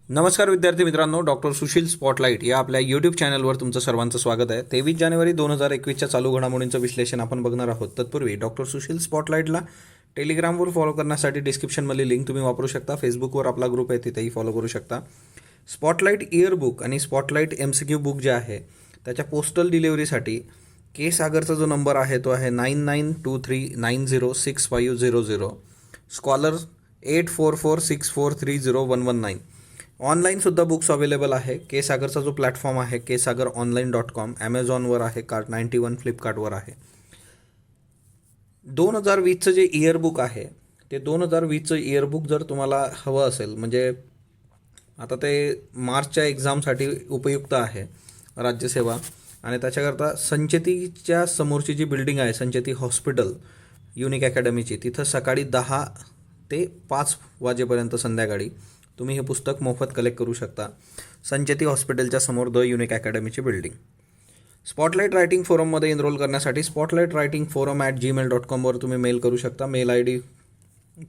नमस्कार विद्यार्थी मित्रांनो, डॉक्टर सुशील स्पॉटलाईट या आपल्या यूट्यूब चॅनलवर तुमचं सर्वांचं स्वागत आहे. 23 जानेवारी 2021च्या चालू घडामोडींचं विश्लेषण आपण बघणार आहोत. तत्पूर्वी डॉक्टर सुशील स्पॉटलाईटला टेलिग्रामवर फॉलो करण्यासाठी डिस्क्रिप्शनमधली लिंक तुम्ही वापरू शकता. फेसबुकवर आपला ग्रुप आहे, तिथेही फॉलो करू शकता. स्पॉटलाईट इयर बुक आणि स्पॉटलाईट MCQ बुक जे आहे त्याच्या पोस्टल डिलिव्हरीसाठी के सागरचा जो नंबर आहे तो आहे 9923906500. स्कॉलर 8446430119. ऑनलाईनसुद्धा बुक्स अवेलेबल आहे. के सागरचा जो प्लॅटफॉर्म आहे kesagarOnline.com, ॲमेझॉनवर आहे, Cart91, फ्लिपकार्टवर आहे. 2020चं जे इयरबुक आहे ते 2020चं इयरबुक जर तुम्हाला हवं असेल, म्हणजे आता ते मार्चच्या एक्झामसाठी उपयुक्त आहे राज्यसेवा, आणि त्याच्याकरता संचेतीच्या समोरची जी बिल्डिंग आहे संचेती हॉस्पिटल युनिक अकॅडमीची, तिथं सकाळी 10 ते 5 वाजेपर्यंत संध्याकाळी तुम्ही हे पुस्तक मोफत कलेक्ट करू शकता. संचेती हॉस्पिटलच्या समोर द युनिक अकॅडमीची बिल्डिंग. स्पॉटलाईट रायटिंग फोरममध्ये एनरोल करण्यासाठी spotlightwritingforum@gmail.com वर तुम्ही मेल करू शकता. मेल ID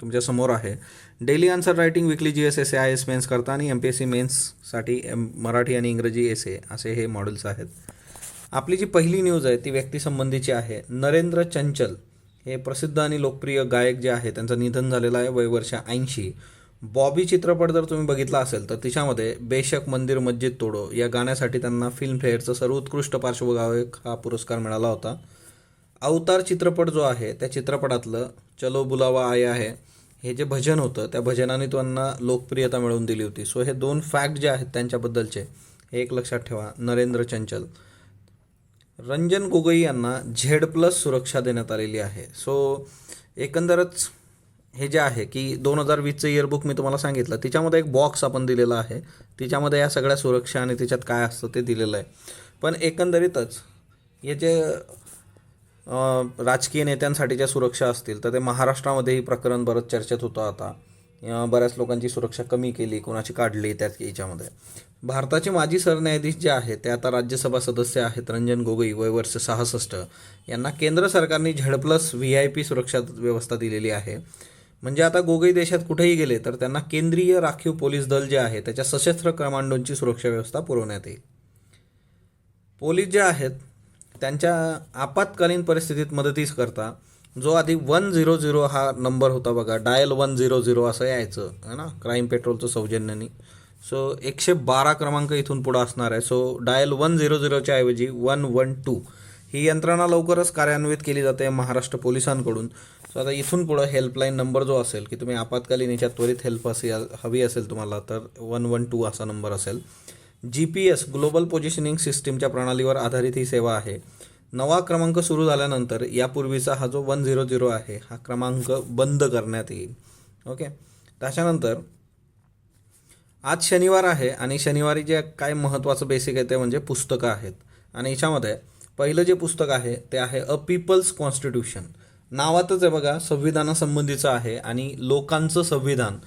तुमच्या समोर आहे. डेली आन्सर रायटिंग, विकली GS एसे, IAS मेन्स करता आणि MPSC मेन्ससाठी मराठी आणि इंग्रजी एसे असे हे मॉडेल्स आहेत. आपली जी पहिली न्यूज आहे ती व्यक्तीसंबंधीची आहे. नरेंद्र चंचल हे प्रसिद्ध आणि लोकप्रिय गायक जे आहे त्यांचं निधन झालेलं आहे, वय वर्ष 80. बॉबी चित्रपट जर तुम्ही बघितला असेल तर तिच्यामध्ये बेशक मंदिर मस्जिद तोडो या गाण्यासाठी त्यांना फिल्मफेअरचं सर्वोत्कृष्ट पार्श्वगायक हा पुरस्कार मिळाला होता. अवतार चित्रपट जो आहे त्या चित्रपटातलं चलो बुलावा आया है हे जे भजन होतं त्या भजनाने त्यांना लोकप्रियता मिळवून दिली होती. सो हे 2 फॅक्ट जे आहेत त्यांच्याबद्दलचे हे एक लक्षात ठेवा. नरेंद्र चंचल. रंजन गोगोई यांना Z+ सुरक्षा देण्यात आलेली आहे. सो एकंदरच हे जे आहे की 2020चं इयरबुक मी तुम्हाला सांगितलं, तिच्यामध्ये एक बॉक्स आपण दिलेला आहे, तिच्यामध्ये या सगळ्या सुरक्षा आणि त्याच्यात काय असतं ते दिलेलं आहे. पण एकंदरीतच हे जे राजकीय नेत्यांसाठीच्या सुरक्षा असतील तर ते महाराष्ट्रामध्येही प्रकरण बरंच चर्चेत होतं. आता बऱ्याच लोकांची सुरक्षा कमी केली, कोणाची काढली त्यात याच्यामध्ये. भारताचे माजी सरन्यायाधीश जे आहेत ते आता राज्यसभा सदस्य आहेत रंजन गोगोई, वय वर्ष 66. यांना केंद्र सरकारने Z+ VIP सुरक्षा व्यवस्था दिलेली आहे. म्हणजे आता गोगोई देशात कुठेही गेले तर त्यांना केंद्रीय राखीव पोलीस दल जे आहे त्याच्या सशस्त्र कमांडोंची सुरक्षा व्यवस्था पुरवण्यात येईल. पोलीस जे आहेत त्यांच्या आपत्कालीन परिस्थितीत मदतीस करता जो आधी 100 हा नंबर होता बघा, डायल 100 असं यायचं आहे ना क्राईम पेट्रोलचं सौजन्याने. सो 112 क्रमांक इथून पुढं असणार आहे. सो डायल 100च्या ऐवजी 112 ही यंत्रणा लवकरच कार्यान्वित केली जाते महाराष्ट्र पोलिसांकडून. सो आता इथून पुढं हेल्पलाईन नंबर जो असेल की तुम्ही आपत्कालीन याच्यात त्वरित हेल्प हवी असेल तुम्हाला तर 112 असा नंबर असेल. GPS ग्लोबल पोझिशनिंग सिस्टीमच्या प्रणालीवर आधारित ही सेवा आहे. नवा क्रमांक सुरू झाल्यानंतर यापूर्वीचा हा जो 100 आहे हा क्रमांक बंद करण्यात येईल. ओके. त्याच्यानंतर आज शनिवार आहे आणि शनिवारी जे काय महत्त्वाचं बेसिक आहे ते म्हणजे पुस्तकं आहेत. आणि याच्यामध्ये पहिलं जे पुस्तक आहे ते आहे अ पीपल्स कॉन्स्टिट्यूशन. नावातच आहे बघा, संविधानासंबंधीचं आहे आणि लोकांचं संविधान,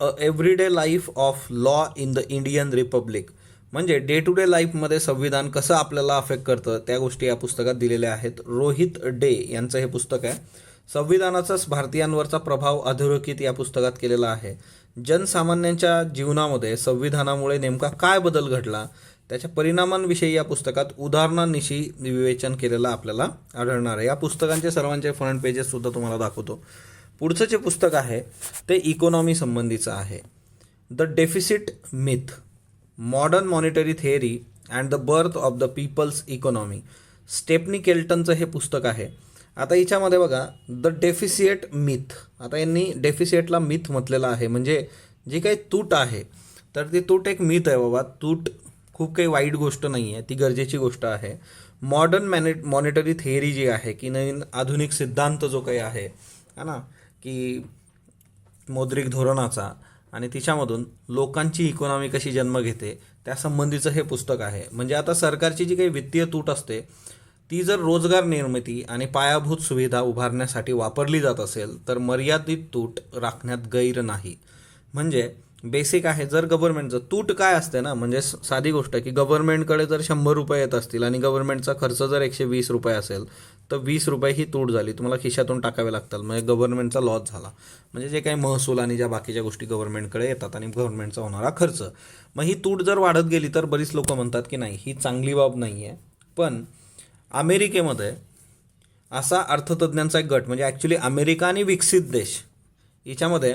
a everyday life of law in the Indian republic. म्हणजे डे टू डे लाईफमध्ये संविधान कसं आपल्याला अफेक्ट करतं त्या गोष्टी या पुस्तकात दिलेल्या आहेत. रोहित डे यांचं हे पुस्तक आहे. संविधानाचाच भारतीयांवरचा प्रभाव अधोरेखित या पुस्तकात केलेला आहे. जनसामान्यांच्या जीवनामध्ये संविधानामुळे नेमका काय बदल घडला त्याच्या परिणामांविषयी या पुस्तकात उदाहरणांनिशी विवेचन केलेलं आपल्याला आढळणार आहे. या पुस्तकांचे सर्वांचे फ्रंट पेजेस सुद्धा तुम्हाला दाखवतो. पुढचं जे पुस्तक आहे ते इकॉनॉमी संबंधीचं आहे. The deficit myth, modern monetary theory and the birth of the people's economy. Stephanie केल्टनचं हे पुस्तक आहे. आता याच्यामध्ये बघा द डेफिसिएट मिथ, आता यांनी डेफिसिएटला मिथ म्हटलेलं आहे, म्हणजे जी काही तूट आहे तर ती तूट एक मिथ आहे बाबा. तूट खूप काही वाईट गोष्ट नाही आहे, ती गरजेची गोष्ट आहे. मॉडर्न मॉनिटरी थिअरी जी आहे की नवीन आधुनिक सिद्धांत जो काही आहे ना की मौद्रिक धोरणाचा, आणि तिच्यामधून लोकांची इकॉनॉमी कशी जन्म घेते त्यासंबंधीचं हे पुस्तक आहे. म्हणजे आता सरकारची जी काही वित्तीय तूट असते ती जर रोजगार निर्मिती आणि पायाभूत सुविधा उभारण्यासाठी वापरली जात असेल तर मर्यादित तूट राखण्यात गैर नाही. म्हणजे बेसिक आहे. जर गव्हर्नमेंटचं तूट काय असते ना, म्हणजे साधी गोष्ट आहे की गव्हर्नमेंटकडे जर 100 रुपये येत असतील आणि गव्हर्नमेंटचा खर्च जर 120 रुपये असेल, तर 20 रुपये ही तूट झाली, तुम्हाला खिशातून टाकावे लागतात, म्हणजे गव्हर्नमेंटचा लॉस झाला. म्हणजे जे काही महसूल आणि ज्या बाकीच्या गोष्टी गव्हर्नमेंटकडे येतात आणि गव्हर्नमेंटचा होणारा खर्च, मग ही तूट जर वाढत गेली तर बरीच लोक म्हणतात की नाही, ही चांगली बाब नाही आहे. पण अमेरिकेमध्ये असा अर्थतज्ज्ञांचा एक गट, म्हणजे ॲक्च्युली अमेरिका आणि विकसित देश याच्यामध्ये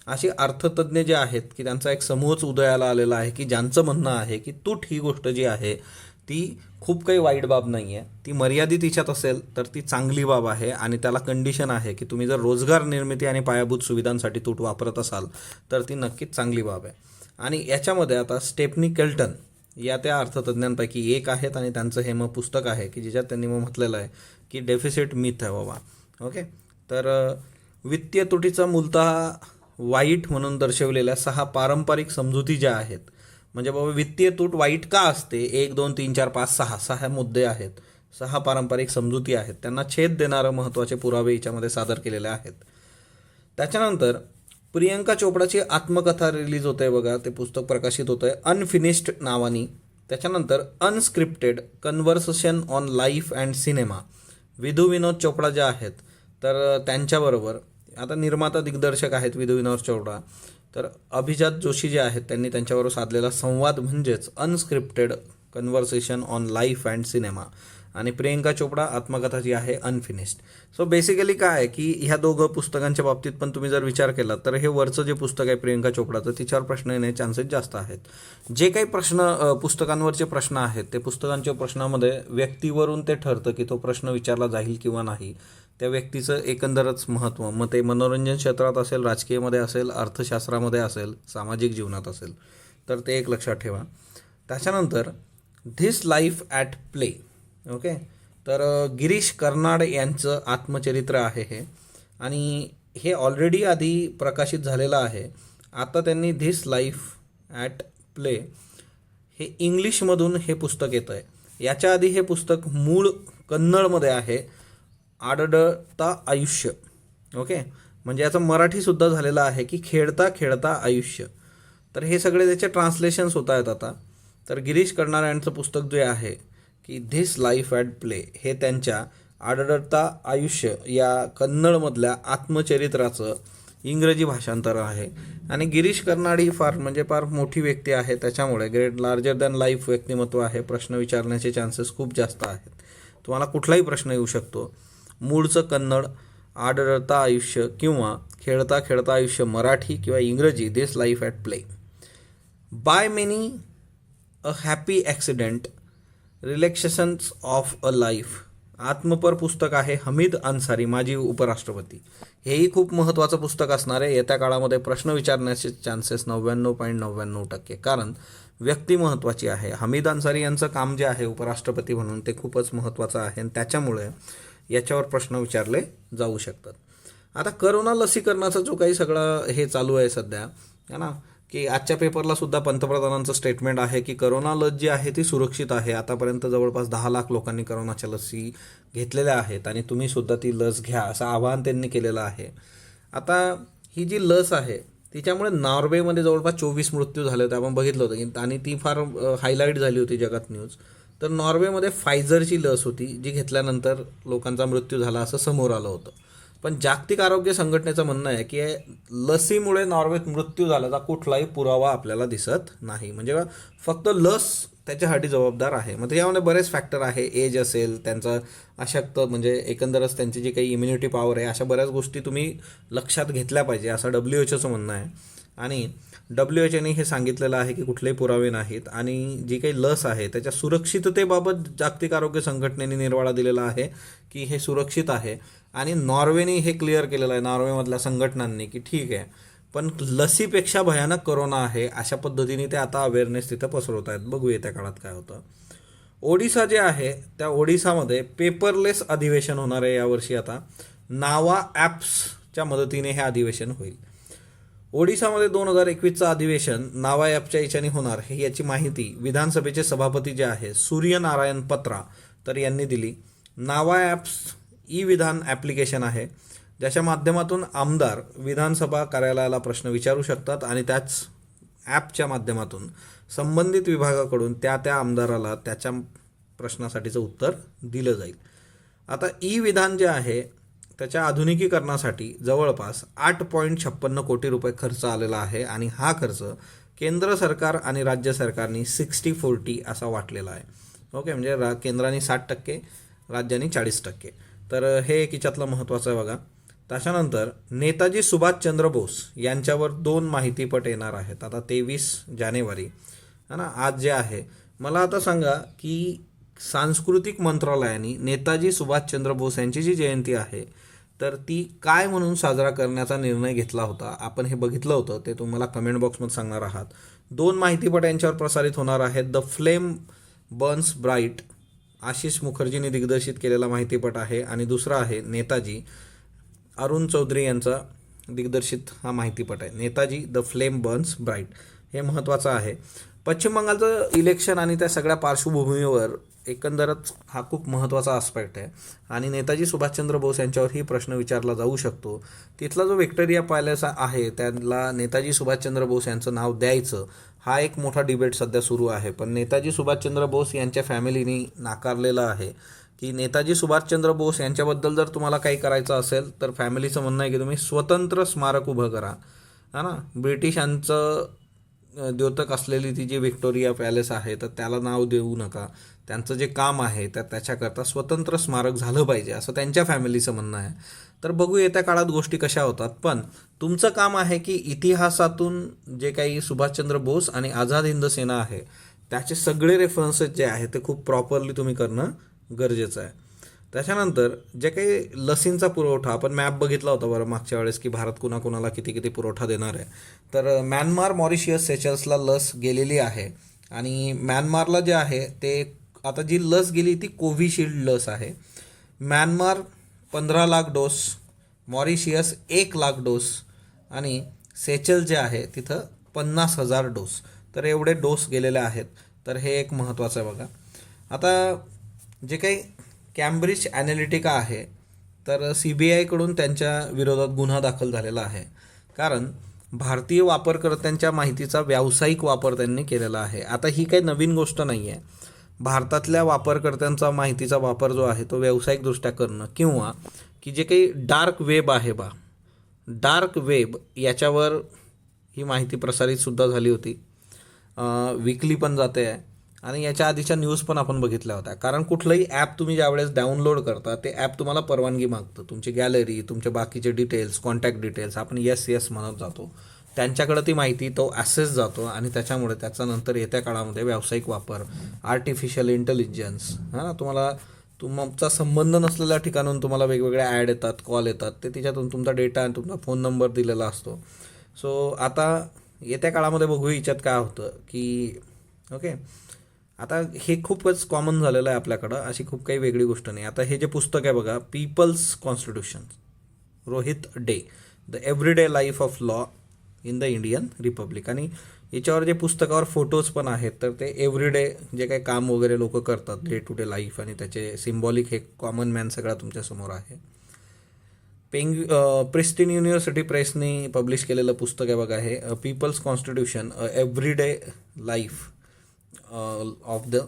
अशी अर्थतज्ज्ञ जे आहेत की त्यांचा एक समूहच उदयाला आलेला आहे की ज्यांचं म्हणणं आहे की तूट ही गोष्ट जी आहे ती खूप काही वाईट बाब नाही आहे, ती मर्यादित तिच्यात असेल तर ती चांगली बाब आहे. आणि त्याला कंडिशन आहे की तुम्ही जर रोजगार निर्मिती आणि पायाभूत सुविधांसाठी तूट वापरत असाल तर ती नक्कीच चांगली बाब आहे. आणि याच्यामध्ये आता स्टेफनी केल्टन या त्या अर्थतज्ज्ञांपैकी एक आहेत आणि त्यांचं हे मग पुस्तक आहे की ज्याच्यात त्यांनी मग म्हटलेलं आहे की डेफिसिट मिथ आहे बाबा. ओके, तर वित्तीय तुटीचा मूलतः वाईट म्हणून दर्शवलेल्या 6 पारंपरिक समजुती ज्या आहेत, म्हणजे बाबा वित्तीय तूट वाईट का असते, 1 2 3 4 5 6 मुद्दे आहेत, 6 पारंपरिक समजुती आहेत, त्यांना छेद देणारे महत्त्वाचे पुरावे याच्यामध्ये सादर केलेले आहेत. त्याच्यानंतर प्रियंका चोपडाची आत्मकथा रिलीज होते बघा, ते पुस्तक प्रकाशित होतं आहे अनफिनिश्ड नावानी. त्याच्यानंतर unscripted conversation on life and cinema, Vidhu Vinod Chopra ज्या आहेत तर त्यांच्याबरोबर, आता निर्माता दिग्दर्शक आहेत विधू विनोद चोपडा, तर अभिजात जोशी जे आहेत त्यांनी त्यांच्याबरोबर साधलेला संवाद म्हणजेच unscripted conversation on life and cinema. आणि प्रियंका चोपडा आत्मकथा जी आहे अनफिनिश्ड. सो बेसिकली काय आहे की ह्या दोघं पुस्तकांच्या बाबतीत पण तुम्ही जर विचार केला तर हे वरचं जे पुस्तक आहे प्रियंका चोपडाचं, तिच्यावर प्रश्न येण्याचे चान्सेस जास्त आहेत. जे काही पुस्तकांवरचे प्रश्न आहेत ते पुस्तकांच्या प्रश्नामध्ये व्यक्तीवरून ते ठरतं की तो प्रश्न विचारला जाईल किंवा नाही, त्या व्यक्तीचं एकंदरच महत्त्व, मग ते मनोरंजन क्षेत्रात असेल, राजकीयमध्ये असेल, अर्थशास्त्रामध्ये असेल, सामाजिक जीवनात असेल, तर ते एक लक्षात ठेवा. त्याच्यानंतर this life at play. Okay, तर गिरीश कर्नाड यांचं आत्मचरित्र आहे हे, आणि हे ऑलरेडी आधी प्रकाशित झालेलं आहे. आता त्यांनी धिस लाईफ ॲट प्ले हे इंग्लिशमधून हे पुस्तक येतं आहे. याच्या आधी हे पुस्तक मूळ कन्नडमध्ये आहे, आडळता आयुष्य. ओके, म्हणजे याचं मराठीसुद्धा झालेलं आहे की खेळता खेळता आयुष्य. तर हे सगळे त्याचे ट्रान्सलेशन्स होत आहेत आता. तर गिरीश कर्नाड यांचं पुस्तक जे आहे की धिस लाईफ ॲट प्ले हे त्यांच्या आडळता आयुष्य या कन्नडमधल्या आत्मचरित्राचं इंग्रजी भाषांतर आहे. आणि गिरीश कर्नाड ही फार मोठी व्यक्ती आहे, त्याच्यामुळे ग्रेट लार्जर दॅन लाईफ व्यक्तिमत्व आहे. प्रश्न विचारण्याचे चान्सेस खूप जास्त आहेत. तुम्हाला कुठलाही प्रश्न येऊ शकतो. मूळचं कन्नड, आडळता आयुष्य किंवा खेळता खेळता आयुष्य मराठी किंवा इंग्रजी, this life at play. By many a happy accident, relaxations of a life, आत्मपर पुस्तक आहे, हमीद अन्सारी माजी उपराष्ट्रपती. हेही खूप महत्त्वाचं पुस्तक असणार आहे. येत्या काळामध्ये प्रश्न विचारण्याचे चान्सेस 99.99%, कारण व्यक्ती महत्त्वाची आहे. हमीद अन्सारी यांचं काम जे आहे उपराष्ट्रपती म्हणून ते खूपच महत्त्वाचं आहे आणि त्याच्यामुळे याच्यावर प्रश्न विचारले जाऊ शकतात. आता करोना लसीकरणाचा जो काही सगळं हे चालू आहे सध्या, है ना, की आजच्या पेपरला सुद्धा पंतप्रधानांचं स्टेटमेंट आहे की करोना लस जी आहे ती सुरक्षित आहे. आतापर्यंत जवळपास 10 लाख लोकांनी करोनाच्या लसी घेतलेल्या आहेत आणि तुम्हीसुद्धा ती लस घ्या असं आवाहन त्यांनी केलेलं आहे. आता ही जी लस आहे तिच्यामुळे नॉर्वेमध्ये जवळपास 24 मृत्यू झाले होते, आपण बघितलं होतं की, आणि ती फार हायलाईट झाली होती जगात न्यूज. तर नॉर्वेमध्ये फायझरची लस होती जी घेतल्यानंतर लोकांचा मृत्यू झाला असं समोर आलं होतं. पण जागतिक आरोग्य संघटनेचं म्हणणं आहे की लसीमुळे नॉर्वेत मृत्यू झाल्याचा कुठलाही पुरावा आपल्याला दिसत नाही. म्हणजे फक्त लस त्याच्यासाठी जबाबदार आहे. मग त्याच्यामध्ये बरेच फॅक्टर आहे, एज असेल, त्यांचं अशक्त, म्हणजे एकंदरच त्यांची जी काही इम्युनिटी पॉवर आहे, अशा बऱ्याच गोष्टी तुम्ही लक्षात घेतल्या पाहिजे असं WHO म्हणणं आहे. आणि WHO हे सांगितलेलं आहे की कुठलेही पुरावे नाहीत आणि जी काही लस आहे त्याच्या सुरक्षिततेबाबत जागतिक आरोग्य संघटनेने निर्वाळा दिलेला आहे की हे सुरक्षित आहे. आणि नॉर्वेने हे क्लिअर केलेलं आहे, नॉर्वेमधल्या संघटनांनी, की ठीक आहे पण लसीपेक्षा भयानक कोरोना आहे, अशा पद्धतीने ते आता अवेअरनेस तिथं पसरवत आहेत. बघू येत्या काळात काय होतं. ओडिसा जे आहे त्या ओडिसामध्ये पेपरलेस अधिवेशन होणार आहे यावर्षी. आता नावा ॲप्सच्या मदतीने हे अधिवेशन होईल. ओडिसामध्ये 2021चं अधिवेशन नावा ॲपच्या याच्याने होणार हे याची माहिती विधानसभेचे सभापती जे आहे सूर्यनारायण पत्रा तर यांनी दिली. नावा ॲप्स विधान ॲप्लिकेशन आहे ज्याच्या माध्यमातून आमदार विधानसभा कार्यालयाला प्रश्न विचारू शकतात आणि त्याच ॲपच्या माध्यमातून संबंधित विभागाकडून त्या आमदाराला त्याच्या प्रश्नासाठीचं उत्तर दिलं जाईल. आता ई विधान जे आहे त्याच्या आधुनिकीकरणासाठी जवळपास 8.56 कोटी रुपये खर्च आलेला आहे आणि हा खर्च केंद्र सरकार आणि राज्य सरकारनी 60-40 असा वाटलेला आहे. ओके, म्हणजे केंद्राने 60%, राज्यांनी 40%. तर हे एक याच्यातलं महत्त्वाचं आहे बघा. त्याच्यानंतर नेताजी सुभाषचंद्र बोस यांच्यावर 2 माहितीपट येणार आहेत. आता 23 जानेवारी है ना, आज जे आहे. मला आता सांगा की सांस्कृतिक मंत्रालयाने नेताजी सुभाषचंद्र बोस यांची जी जयंती आहे तर ती काय म्हणून साजरा करण्याचा निर्णय घेतला होता. आपण हे बघितलं होतं, ते तुम्हाला कमेंट बॉक्समध्ये सांगणार आहात. 2 माहितीपट यांच्यावर प्रसारित होणार आहेत. The flame burns bright Ashish मुखर्जीने दिग्दर्शित केलेला माहितीपट आहे आणि दुसरा आहे नेताजी अरुण चौधरी यांचा दिग्दर्शित हा माहितीपट आहे. Netaji the flame burns bright हे महत्त्वाचं आहे. पश्चिम बंगालचं इलेक्शन आणि त्या सगळ्या पार्श्वभूमीवर एकंदरच हा खूप महत्त्वाचा आस्पेक्ट आहे आणि नेताजी सुभाषचंद्र बोस यांच्यावरही प्रश्न विचारला जाऊ शकतो. तिथला जो व्हिक्टोरिया पॅलेस आहे त्याला नेताजी सुभाषचंद्र बोस यांचं नाव द्यायचं हा एक मोठा डिबेट सध्या सुरू आहे. पण नेताजी सुभाषचंद्र बोस यांच्या फॅमिलीने नाकारलेलं आहे की नेताजी सुभाषचंद्र बोस यांच्याबद्दल जर तुम्हाला काही करायचं असेल तर फॅमिलीचं म्हणणं आहे की तुम्ही स्वतंत्र स्मारक उभं करा, है ना. ब्रिटिशांचं द्योतक असलेली ती जी व्हिक्टोरिया पॅलेस आहे तर त्याला नाव देऊ नका. त्यांचं जे काम आहे त्याच्याकरता स्वतंत्र स्मारक झालं पाहिजे असं त्यांच्या फॅमिलीचं म्हणणं आहे. तर बघू येत्या काळात गोष्टी कशा होतात. पण तुमचं काम आहे की इतिहासातून जे काही सुभाषचंद्र बोस आणि आझाद हिंद सेना आहे त्याचे सगळे रेफरन्सेस जे आहे ते खूप प्रॉपरली तुम्ही करणं गरजेचं आहे. त्याच्यानंतर जे काही लसींचा पुरवठा आपण मॅप बघितला होता बरं मागच्या वेळेस की भारत कुणाकुणाला किती किती पुरवठा देणार आहे. तर म्यानमार, मॉरिशियस, सेशल्सला लस गेलेली आहे आणि म्यानमारला जे आहे ते आता जी लस गेली ती कोविशिल्ड लस आहे. Myanmar 15 lakh dose, Mauritius 1 lakh dose आणि सेचल जे आहे तिथं 50,000 डोस. तर एवढे डोस गेलेले आहेत. तर हे एक महत्त्वाचं आहे बघा. आता जे काही कॅम्ब्रिज ॲनालिटिका आहे तर CBIकडून त्यांच्या विरोधात गुन्हा दाखल झालेला आहे कारण भारतीय वापरकर्त्यांच्या माहितीचा व्यावसायिक वापर त्यांनी केलेला आहे. आता ही काही नवीन गोष्ट नाही आहे. भारतातल्या वापरकर्त्यांचा माहितीचा वापर जो आहे तो व्यावसायिकदृष्ट्या करणं किंवा की जे काही डार्क वेब आहे डार्क वेब याच्यावर ही माहिती प्रसारितसुद्धा झाली होती. विकली पण जाते आहे आणि याच्या आधीच्या न्यूज पण आपण बघितल्या होत्या. कारण कुठलंही ॲप तुम्ही ज्यावेळेस डाउनलोड करता ते ॲप तुम्हाला परवानगी मागतं. तुमची गॅलरी, तुमचे बाकीचे डिटेल्स, कॉन्टॅक्ट डिटेल्स आपण येस म्हणत जातो. त्यांच्याकडे ती माहिती तो ॲसेस जातो आणि त्याच्यामुळे त्याचा नंतर येत्या काळामध्ये व्यावसायिक वापर, आर्टिफिशियल इंटेलिजन्स, हां, तुम्हाला तुमचा संबंध नसलेल्या ठिकाणून तुम्हाला वेगवेगळ्या ॲड येतात, कॉल येतात, ते त्याच्यातून तुमचा डेटा आणि तुमचा फोन नंबर दिलेला असतो. सो आता येत्या काळामध्ये बघू याच्यात काय होतं की ओके. आता हे खूपच कॉमन झालेलं आहे आपल्याकडं, अशी खूप काही वेगळी गोष्ट नाही. आता हे जे पुस्तक आहे बघा, people's constitution, Rohit De, the everyday life of law in the Indian republic, आणि याच्यावर जे पुस्तकावर फोटोज पण आहेत तर ते एव्हरीडे जे काही काम वगैरे लोक करतात, डे टू डे लाईफ, आणि त्याचे सिम्बॉलिक हे कॉमन मॅन सगळा तुमच्यासमोर आहे. प्रिस्टिन युनिव्हर्सिटी प्रेसने पब्लिश केलेलं पुस्तक आहे बघा हे, people's constitution, everyday life of the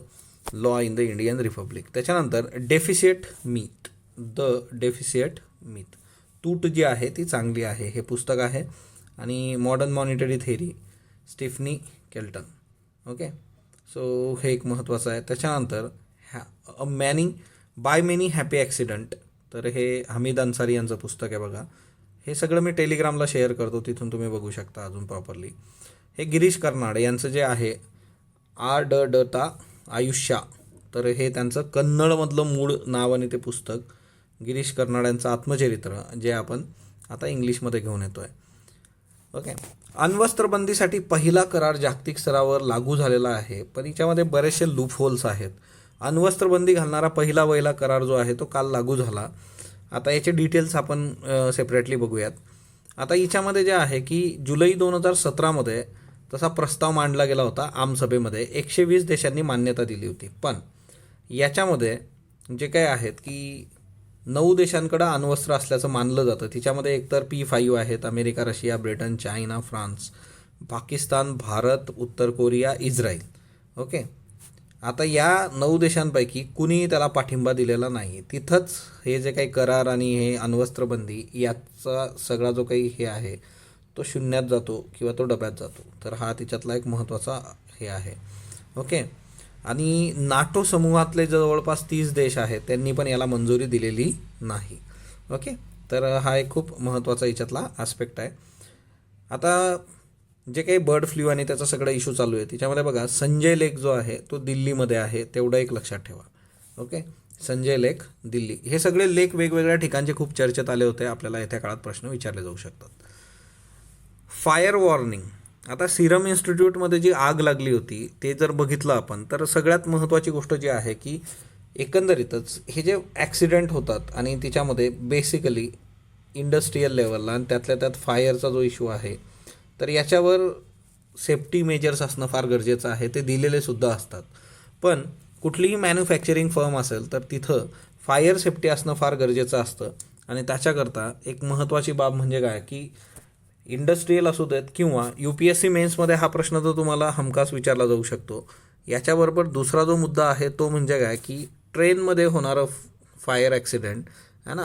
law in the Indian republic. त्याच्यानंतर deficit myth, the deficit myth, तूट जी आहे ती चांगली आहे, हे पुस्तक आहे. आणि modern monetary theory, Stephanie Kelton. Okay, so हे एक महत्त्वाचं आहे. त्याच्यानंतर बाय मेनी हॅपी ॲक्सिडंट, तर हे हमीद अन्सारी यांचं पुस्तक आहे बघा. हे सगळं मी टेलिग्रामला शेअर करतो, तिथून तुम्ही बघू शकता अजून प्रॉपरली. हे गिरीश कर्नाड यांचं जे आहे आडडता आयुष्या, तर हे त्यांचं कन्नडमधलं मूळ नाव आणि ते पुस्तक, गिरीश कर्नाड यांचं आत्मचरित्र, जे आपण आता इंग्लिशमध्ये घेऊन येतो आहे. ओके, अण्वस्त्रबंदीसाठी पहिला करार जागतिक स्तरावर लागू झालेला आहे, पण याच्यामध्ये बरेचसे लूप होल्स आहेत. अण्वस्त्रबंदी घालणारा पहिला करार जो आहे तो काल लागू झाला. आता याचे डिटेल्स आपण सेपरेटली बघूयात. आता याच्यामध्ये जे आहे की जुलै 2017मध्ये तसा प्रस्ताव मांडला गेला होता आमसभेमध्ये, 120 देशांनी मान्यता दिली होती. पण याच्यामध्ये जे काय आहेत की 9 देशांकडं अण्वस्त्र असल्याचं मानलं जातं. तिच्यामध्ये एकतर P5 आहेत, America, Russia, Britain, China, France, Pakistan, Bharat, उत्तर कोरिया, इस्रायल. ओके. आता या 9 देशांपैकी कुणीही त्याला पाठिंबा दिलेला नाही. तिथंच हे जे काही करार आणि हे अण्वस्त्रबंदी याचा सगळा जो काही हे आहे तो शून्यात जातो किंवा तो डब्यात जातो. तर हा तिच्यातला एक महत्त्वाचा हे आहे. ओके. आणि नाटो समूहातले जवळपास 30 देश आहेत, त्यांनी पण याला मंजुरी दिलेली नाही. ओके. तर हा एक खूप महत्त्वाचा याच्यातला आस्पेक्ट आहे. आता जे काही बर्ड फ्लू आणि त्याचा सगळा इश्यू चालू आहे त्याच्यामध्ये बघा, संजय लेक जो आहे तो दिल्लीमध्ये आहे, तेवढं एक लक्षात ठेवा. ओके. संजय लेक, दिल्ली. हे सगळे लेक वेगवेगळ्या ठिकाणचे खूप चर्चेत आले होते. आपल्याला येत्या काळात प्रश्न विचारले जाऊ शकतात. Fire warning. आता सिरम इन्स्टिट्यूटमध्ये जी आग लागली होती ते जर बघितलं आपण तर सगळ्यात महत्त्वाची गोष्ट जी आहे की एकंदरीतच हे जे ॲक्सिडेंट होतात आणि त्याच्यामध्ये बेसिकली इंडस्ट्रीयल लेवलला आणि त्यातल्या त्यात फायरचा जो इश्यू आहे तर याच्यावर सेफ्टी मेजर्स असणं फार गरजेचं आहे. ते दिलेले सुद्धा असतात. पण कुठलीही मॅन्युफॅक्चरिंग फर्म असेल तर तिथं फायर सेफ्टी असणं फार गरजेचं असतं. आणि त्याच्याकरता एक महत्त्वाची बाब म्हणजे काय की इंडस्ट्रीयल असू देत किंवा UPSC मेन्समध्ये हा प्रश्न तर तुम्हाला हमखास विचारला जाऊ शकतो. याच्याबरोबर दुसरा जो मुद्दा आहे तो म्हणजे काय की ट्रेनमध्ये होणारं फायर ॲक्सिडेंट आहे ना.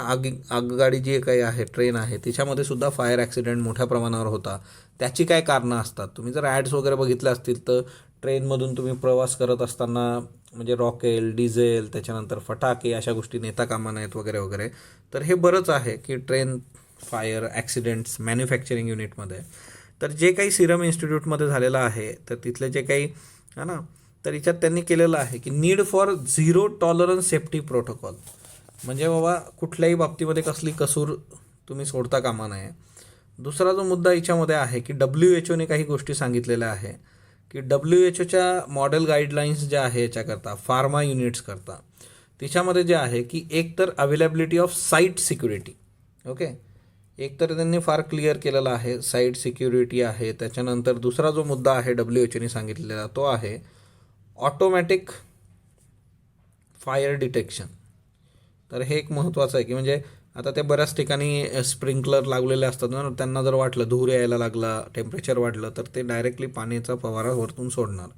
आगगाडी जी काही आहे, ट्रेन आहे, तिच्यामध्ये सुद्धा फायर ॲक्सिडेंट मोठ्या प्रमाणावर होता. त्याची काय कारणं असतात? तुम्ही जर ॲड्स वगैरे बघितल्या असतील तर ट्रेनमधून तुम्ही प्रवास करत असताना म्हणजे रॉकेल, डिझेल, त्याच्यानंतर फटाके अशा गोष्टी नेता कामा नयेत वगैरे वगैरे. तर हे बरंच आहे की ट्रेन फायर ॲक्सिडेंट्स मॅन्युफॅक्चरिंग युनिटमध्ये. तर जे काही सिरम इन्स्टिट्यूटमध्ये झालेलं आहे तर तिथले जे काही है ना, तर याच्यात त्यांनी केलेलं आहे की need for zero tolerance safety protocol. म्हणजे बाबा कुठल्याही बाबतीमध्ये कसली कसूर तुम्ही सोडता कामा नये. दुसरा जो मुद्दा याच्यामध्ये आहे की WHO काही गोष्टी सांगितलेल्या आहे की WHOच्या मॉडेल गाईडलाईन्स ज्या आहे याच्याकरता फार्मा युनिट्स करता तिच्यामध्ये जे आहे की एक तर availability of site security. Okay. एक तर त्यांनी फार क्लिअर केलेलं आहे, साईट सिक्युरिटी आहे. त्याच्यानंतर दुसरा जो मुद्दा आहे WHO सांगितलेला तो आहे ऑटोमॅटिक फायर डिटेक्शन. तर हे एक महत्त्वाचं आहे की म्हणजे आता ते बऱ्याच ठिकाणी स्प्रिंकलर लागलेले असतात ना, त्यांना जर वाटलं धूर यायला लागला, टेम्परेचर वाढलं तर ते डायरेक्टली पाण्याचा फवारा वरतून सोडणार.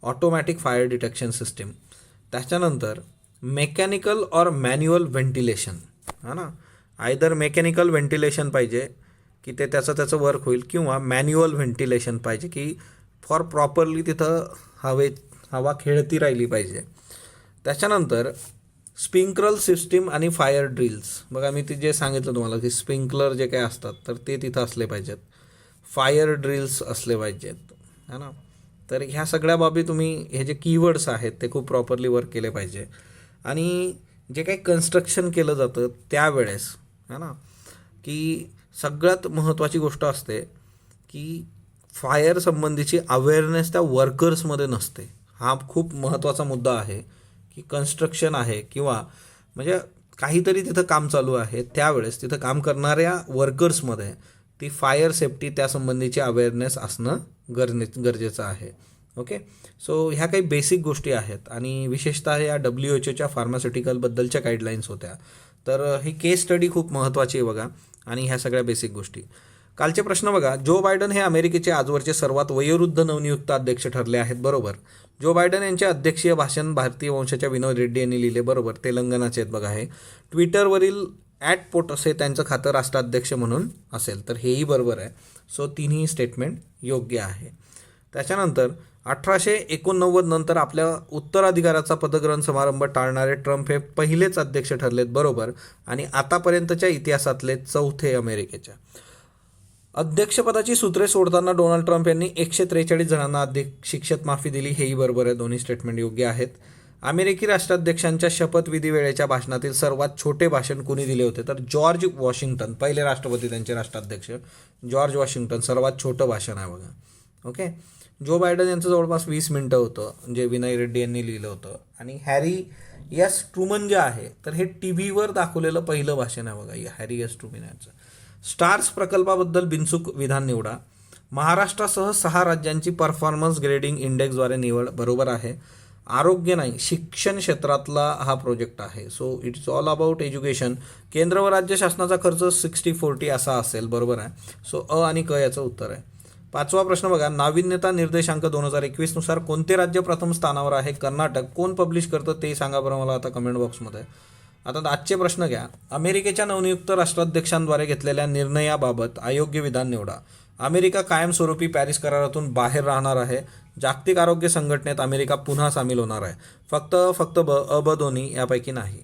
Automatic fire detection system. त्याच्यानंतर मेकॅनिकल ऑर मॅन्युअल व्हेंटिलेशन. हा ना, आयदर मेकॅनिकल व्हेंटिलेशन पाहिजे की ते त्याचं वर्क होईल किंवा मॅन्युअल व्हेंटिलेशन पाहिजे की फॉर प्रॉपरली तिथं हवा खेळती राहिली पाहिजे. त्याच्यानंतर स्प्रिंकलर सिस्टीम आणि फायर ड्रिल्स. बघा मी ते जे सांगितलं तुम्हाला की स्प्रिंकलर जे काही असतात तर ते तिथं असले पाहिजेत, फायर ड्रिल्स असले पाहिजेत है ना. तर ह्या सगळ्या बाबी तुम्ही हे जे कीवर्ड्स आहेत ते खूप प्रॉपरली वर्क केले पाहिजे. आणि जे काही कन्स्ट्रक्शन केलं जातं त्यावेळेस है ना की सगळ्यात महत्त्वाची गोष्ट असते की फायर संबंधीची अवेअरनेस त्या वर्कर्समध्ये नसते. हा खूप महत्त्वाचा मुद्दा आहे की कन्स्ट्रक्शन आहे किंवा म्हणजे काहीतरी तिथं काम चालू आहे त्यावेळेस तिथं काम करणाऱ्या वर्कर्समध्ये ती फायर सेफ्टी त्यासंबंधीची अवेअरनेस असणं गरजेचं आहे. ओके. सो ह्या काही बेसिक गोष्टी आहेत आणि विशेषतः या WHO फार्मास्युटिकलबद्दलच्या गाईडलाईन्स होत्या. तर ही केस स्टडी खूप महत्त्वाची आहे बघा. आणि ह्या सगळ्या बेसिक गोष्टी. कालचे प्रश्न बघा. जो बायडन हे अमेरिकेचे आजवरचे सर्वात वयोवृद्ध नवनियुक्त अध्यक्ष ठरले आहेत. बरोबर. जो बायडन यांचे अध्यक्षीय भाषण भारतीय वंशाच्या विनोद रेड्डी यांनी लिहिले. बरोबर. तेलंगणाचे आहेत बघा हे. ट्विटरवरील @पोटसे त्यांचं खातं राष्ट्राध्यक्ष म्हणून असेल. तर हेही बरोबर आहे. सो तिन्ही स्टेटमेंट योग्य आहे. त्याच्यानंतर 1889 नंतर आपल्या उत्तराधिकाराचा पदग्रहण समारंभ टाळणारे ट्रम्प हे पहिलेच अध्यक्ष ठरलेत. बरोबर. आणि आतापर्यंतच्या इतिहासातले चौथे अमेरिकेच्या. अध्यक्षपदाची सूत्रे सोडताना डोनाल्ड ट्रम्प यांनी 143 जणांना शिक्षेत माफी दिली. हेही बरोबर आहे. दोन्ही स्टेटमेंट योग्य आहेत. अमेरिकी राष्ट्राध्यक्षांच्या शपथविधी वेळेच्या भाषणातील सर्वात छोटे भाषण कुणी दिले होते? तर जॉर्ज वॉशिंग्टन. पहिले राष्ट्रपती त्यांचे राष्ट्राध्यक्ष जॉर्ज वॉशिंग्टन. सर्वात छोटं भाषण आहे बघा. ओके. जो बायडन यांचं जवळपास 20 मिनिटं होतं जे विनय रेड्डी यांनी लिहिलं होतं. आणि हॅरी एस ट्रुमन जे आहे तर हे TV वर दाखवलेलं पहिलं भाषण आहे बघा हॅरी एस ट्रुमन यांचं. स्टार्स प्रकल्पाबद्दल बिनचूक विधान निवडा. महाराष्ट्रासह 6 राज्यांची परफॉर्मन्स ग्रेडिंग इंडेक्सद्वारे निवड. बरोबर आहे. आरोग्य नाही, शिक्षण क्षेत्रातला हा प्रोजेक्ट आहे. So it's all about education. केंद्र व राज्य शासनाचा खर्च 60-40 असा असेल. बरोबर आहे. सो आणि क याचं उत्तर आहे. 5वा प्रश्न बघा, नाविन्यता निर्देशांक 2021 नुसार कोणते राज्य प्रथम स्थानावर आहे? कर्नाटक. कोण पब्लिश करतं ते सांगा बरं मला आता कमेंट बॉक्समध्ये. आता आजचे प्रश्न घ्या. अमेरिकेच्या नवनियुक्त राष्ट्राध्यक्षांद्वारे घेतलेल्या निर्णयाबाबत अयोग्य विधान निवडा. अमेरिका कायमस्वरूपी पॅरिस करारातून बाहेर राहणार आहे. जागतिक आरोग्य संघटनेत अमेरिका पुन्हा सामील होणार आहे. फक्त दोन्ही यापैकी नाही.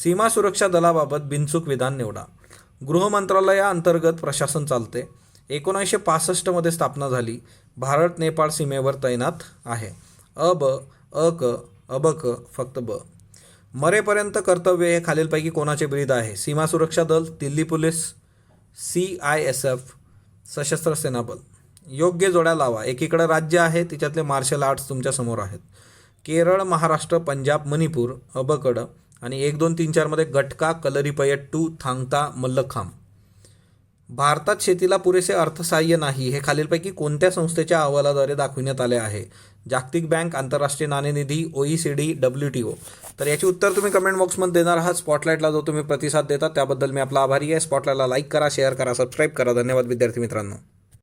सीमा सुरक्षा दलाबाबत बिनचूक विधान निवडा. गृह मंत्रालयाअंतर्गत प्रशासन चालते. 1965 स्थापना झाली. भारत नेपाळ सीमेवर तैनात आहे. फक्त ब. मरेपर्यंत कर्तव्य हे खालीलपैकी कोणाचे ब्रीद आहे? सीमा सुरक्षा दल, दिल्ली पोलीस, CISF, सशस्त्र सेना बल. योग्य जोड्या लावा. एकीकडे राज्य आहे, तिच्यातले मार्शल आर्ट्स तुमच्या समोर आहेत. केरळ, महाराष्ट्र, पंजाब, मणिपूर अबकड आणि 1, 2, 3, 4 मध्ये गटका, कलरीपयट्टू, थांगता, मल्लखांब. भारतात शेतीला पुरेसे अर्थसहाय्य नाही हे खालीलपैकी कोणत्या संस्थेच्या अहवालाद्वारे दाखविण्यात आले आहे? जागतिक बँक, आंतरराष्ट्रीय नाणेनिधी, OECD, WTO. तर याची उत्तर तुम्ही कमेंट बॉक्समध्ये देणार आहात. स्पॉटलाईटला जो तुम्ही प्रतिसाद देता त्याबद्दल मी आपला आभारी आहे. स्पॉटलाईटला लाईक करा, शेअर करा, सबस्क्राईब करा. धन्यवाद विद्यार्थी मित्रांनो.